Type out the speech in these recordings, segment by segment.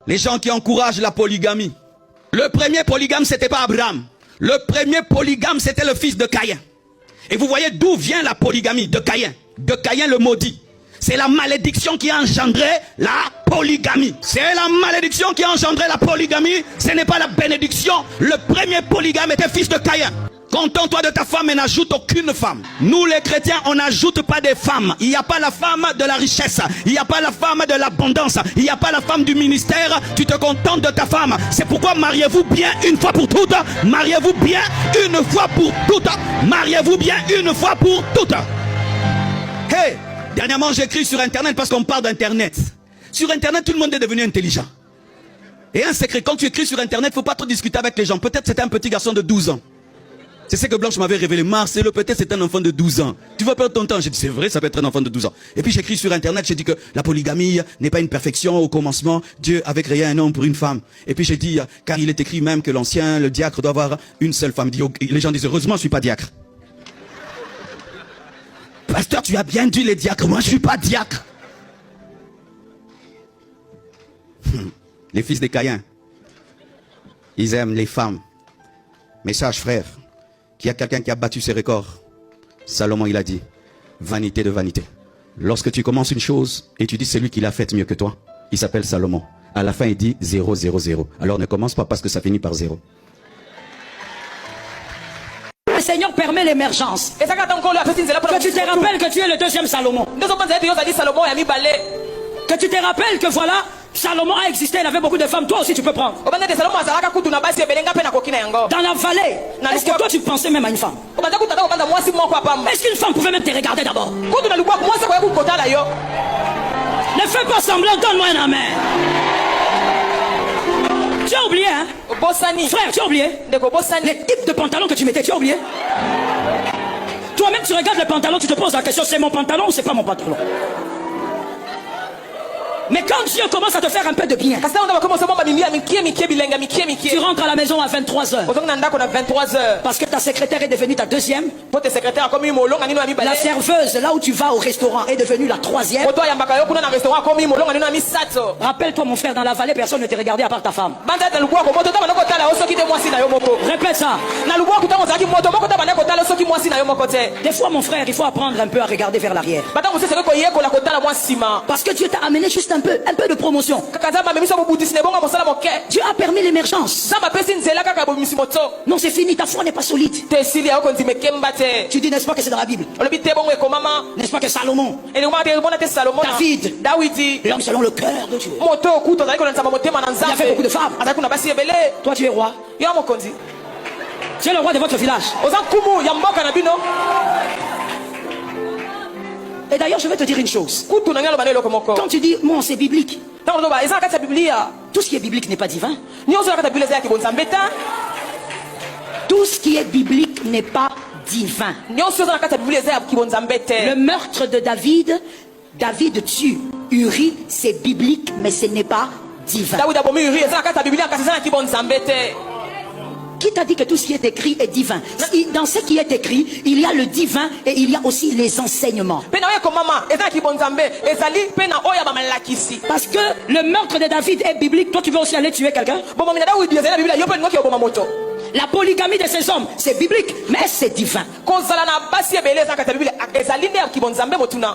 Les gens qui encouragent la polygamie. Le premier polygame, c'était pas Abraham. Le premier polygame, c'était le fils de Caïn. Et vous voyez d'où vient la polygamie? De Caïn. De Caïn le maudit. C'est la malédiction qui a engendré la polygamie. C'est la malédiction qui a engendré la polygamie. Ce n'est pas la bénédiction. Le premier polygame était fils de Caïn. Contente-toi de ta femme et n'ajoute aucune femme. Nous les chrétiens, on n'ajoute pas des femmes. Il n'y a pas la femme de la richesse. Il n'y a pas la femme de l'abondance. Il n'y a pas la femme du ministère. Tu te contentes de ta femme. C'est pourquoi mariez-vous bien une fois pour toutes. Mariez-vous bien une fois pour toutes. Mariez-vous bien une fois pour toutes. Hey, dernièrement j'écris sur internet parce qu'on parle d'internet. Sur internet, tout le monde est devenu intelligent. Et un secret, quand tu écris sur internet, il ne faut pas trop discuter avec les gens. Peut-être c'était un petit garçon de 12 ans. C'est ce que Blanche m'avait révélé. Marcelo, peut-être c'est un enfant de 12 ans. Tu vas perdre ton temps. J'ai dit, c'est vrai, ça peut être un enfant de 12 ans. Et puis j'écris sur internet, j'ai dit que la polygamie n'est pas une perfection au commencement. Dieu avait créé un homme pour une femme. Et puis j'ai dit, car il est écrit même que l'ancien, le diacre doit avoir une seule femme. Les gens disent, heureusement, je ne suis pas diacre. Pasteur, tu as bien dit les diacres. Moi, je ne suis pas diacre. Les fils de Caïn, ils aiment les femmes. Message, frère. Il y a quelqu'un qui a battu ses records. Salomon, il a dit, vanité de vanité. Lorsque tu commences une chose et tu dis c'est lui qui l'a faite mieux que toi, il s'appelle Salomon. À la fin, il dit 0, 0, 0. Alors ne commence pas parce que ça finit par 0. Le Seigneur permet l'émergence. Que tu te rappelles que tu es le deuxième Salomon. Que tu te rappelles que voilà, Salomon a existé, il avait beaucoup de femmes. Toi aussi tu peux prendre. Dans la vallée, est-ce que toi tu pensais même à une femme? Est-ce qu'une femme pouvait même te regarder d'abord? Ne fais pas semblant, donne-moi un amen. Tu as oublié, hein? Frère, tu as oublié les types de pantalons que tu mettais, tu as oublié? Toi-même tu regardes le pantalon, tu te poses la question, c'est mon pantalon ou c'est pas mon pantalon? Mais quand Dieu commence à te faire un peu de bien, tu rentres à la maison à 23h. Parce que ta secrétaire est devenue ta deuxième. La serveuse, là où tu vas au restaurant, est devenue la troisième. Rappelle-toi mon frère, dans la vallée, personne ne te regardait à part ta femme. Répète ça. Des fois mon frère, il faut apprendre un peu à regarder vers l'arrière. Parce que Dieu t'a amené juste un peu de promotion. Dieu a permis l'émergence. Non, c'est fini, ta foi n'est pas solide. Tu dis, n'est-ce pas que c'est dans la Bible? N'est-ce pas que Salomon, David, l'homme selon le cœur de Dieu, il a fait beaucoup de femmes. Toi tu es roi. Tu es le roi de votre village. Et d'ailleurs, je vais te dire une chose. Quand tu dis, moi, c'est biblique. Tout ce qui est biblique n'est pas divin. Tout ce qui est biblique n'est pas divin. Le meurtre de David, David tue Uri, c'est biblique, mais ce n'est pas divin. Qui t'a dit que tout ce qui est écrit est divin? Dans ce qui est écrit, il y a le divin et il y a aussi les enseignements. Parce que le meurtre de David est biblique. Toi tu veux aussi aller tuer quelqu'un? La polygamie de ces hommes, c'est biblique, mais c'est divin.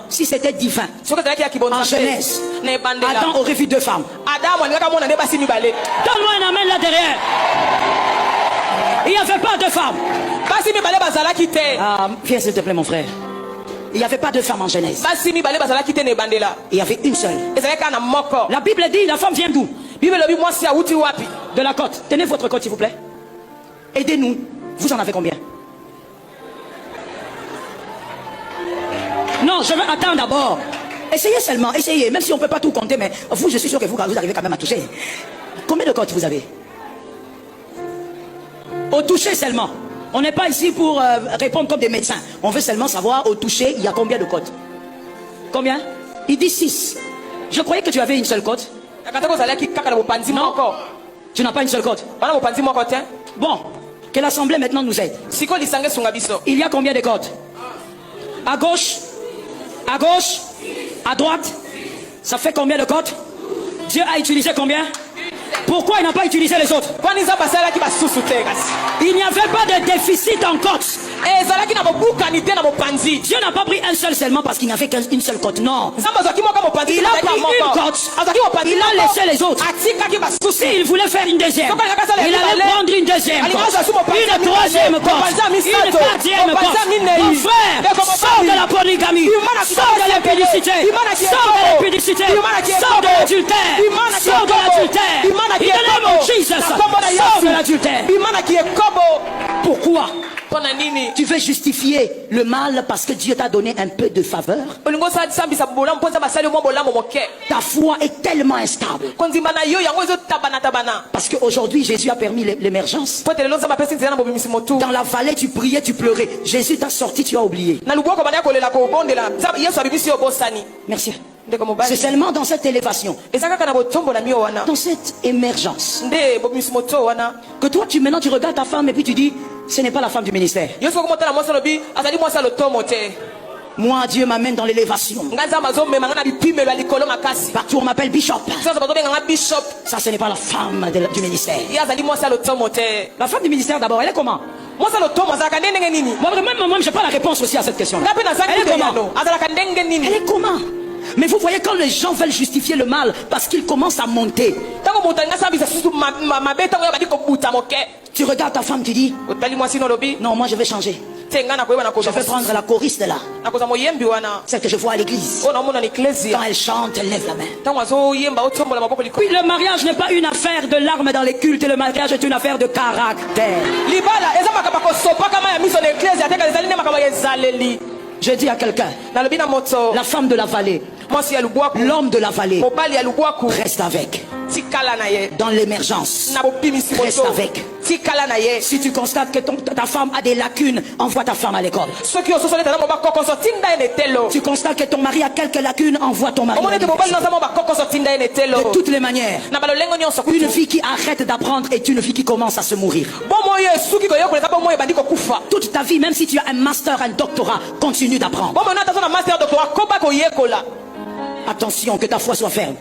Si c'était divin, en Genèse, Adam aurait vu deux femmes. Donne-moi un amen là derrière. Il n'y avait pas de femmes. Viens s'il te plaît mon frère. Il n'y avait pas de femmes en Genèse. Il y avait une seule. La Bible dit, la femme vient d'où? De la côte. Tenez votre côte s'il vous plaît. Aidez-nous. Vous en avez combien? Non, je veux attendre d'abord. Essayez seulement, essayez. Même si on ne peut pas tout compter, mais vous, je suis sûr que vous arrivez quand même à toucher. Combien de côtes vous avez? Au toucher seulement. On n'est pas ici pour répondre comme des médecins. On veut seulement savoir au toucher, il y a combien de côtes? Combien? Il dit 6. Je croyais que tu avais une seule côte. Non. Tu n'as pas une seule côte. Bon, que l'assemblée maintenant nous aide. Il y a combien de côtes? À gauche, à droite. Ça fait combien de côtes? Dieu a utilisé combien? Pourquoi il n'a pas utilisé les autres? Il n'y avait pas de déficit en côte. Dieu n'a pas pris un seul seulement parce qu'il n'y avait qu'une seule côte. Non. Il a pris une côte. Il a laissé les autres. S'il voulait faire une deuxième, il allait prendre une deuxième côte, une troisième côte, une quatrième côte. Mon frère, sors de la polygamie, sors de l'impudicité, sors de l'impudicité, sors de l'adultère, sors de l'adultère. In the name of Jesus, sors de l'adultère. Pourquoi? Tu veux justifier le mal parce que Dieu t'a donné un peu de faveur? Ta foi est tellement instable. Parce qu'aujourd'hui Jésus a permis l'émergence. Dans la vallée tu priais, tu pleurais. Jésus t'a sorti, tu as oublié. Merci. C'est seulement dans cette élévation, dans cette émergence, que toi maintenant tu regardes ta femme et puis tu dis, ce n'est pas la femme du ministère. Moi, Dieu m'amène dans l'élévation. Partout on m'appelle Bishop. Ça, ce n'est pas la femme du ministère. La femme du ministère d'abord, elle est comment? Moi, je n'ai pas la réponse aussi à cette question. Elle est comment? Elle est comment? Mais vous voyez, quand les gens veulent justifier le mal parce qu'ils commencent à monter, tu regardes ta femme, tu dis, non, moi je vais changer. Je vais prendre la choriste là, celle que je vois à l'église. Quand elle chante, elle lève la main. Puis le mariage n'est pas une affaire de larmes dans les cultes, le mariage est une affaire de caractère. Je dis à quelqu'un, la femme de la vallée, l'homme de la vallée, reste avec. Dans l'émergence, reste avec. Si tu constates que ta femme a des lacunes, envoie ta femme à l'école. Tu constates que ton mari a quelques lacunes, envoie ton mari. De toutes les manières, une fille qui arrête d'apprendre est une fille qui commence à se mourir. Toute ta vie, même si tu as un master, un doctorat, continue d'apprendre. Attention, que ta foi soit ferme.